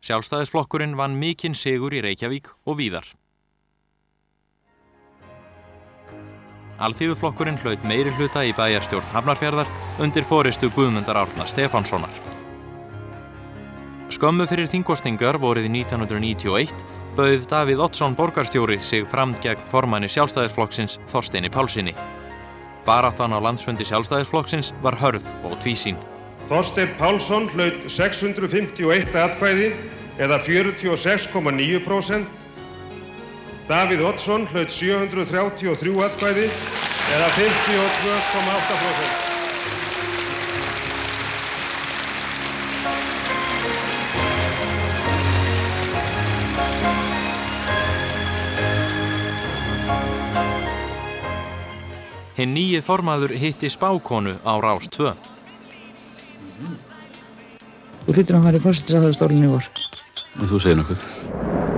Sjálfstæðisflokkurinn vann mikinn sigur í Reykjavík og víðar. Alþýðuflokkurinn hlaut meirihluta í bæjarstjórn Hafnarfjarðar undir forystu Guðmundar Árna Stefánssonar. Skömmu fyrir þingkosningar vorið 1991 bauð Davíð Oddsson borgarstjóri sig fram gegn formanni Sjálfstæðisflokksins Þorsteini Pálssyni. Baráttan á landsfundi Sjálfstæðisflokksins var hörð og tvísýn. Þorsteinn Pálsson hlaut 651 atkvæði eða 46,9%. Davíð Oddsson hlaut 733 atkvæði eða 52,8%. Hinn nýi formaður hitti spákonu á Rás 2. Þú hlýtur að fara í forsætisráðherrastólinn í vor. Þú segir nokkuð.